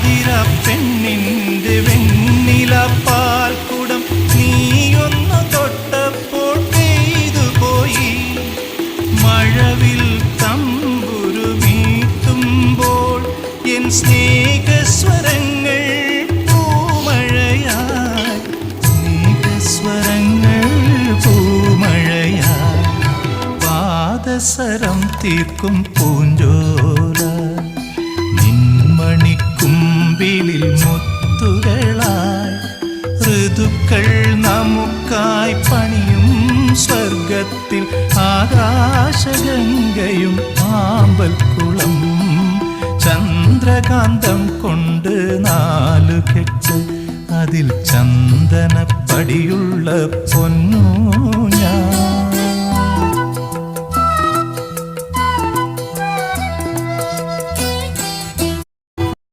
ആതിര പെണ്ണിന്റെ വെണ്ണില പാൽക്കുടം നീയൊന്നു തൊട്ടപ്പോൾ പെയ്തുപോയി. മഴവിൽ തമ്പുരു മീട്ടുമ്പോൾ എൻ സ്നേഹസ്വരങ്ങൾ പൂമഴയായി, സ്നേഹസ്വരങ്ങൾ പൂമഴയായി. പാദസരം തീർക്കും പൂഞ്ചോല നിൻമണിക്കുമ്പിളിൽ മുത്തുകളായി. ഋതുക്കൾ നമുക്കായി പണിയും സ്വർഗത്തിൽ ആകാശഗംഗയും ആമ്പൽക്കുളം. ചന്ദ്രകാന്തം കൊണ്ട് 4 കെട്ട് അതിൽ ചന്ദനപ്പടിയുള്ള പൊന്നൂഞ്ഞാൽ.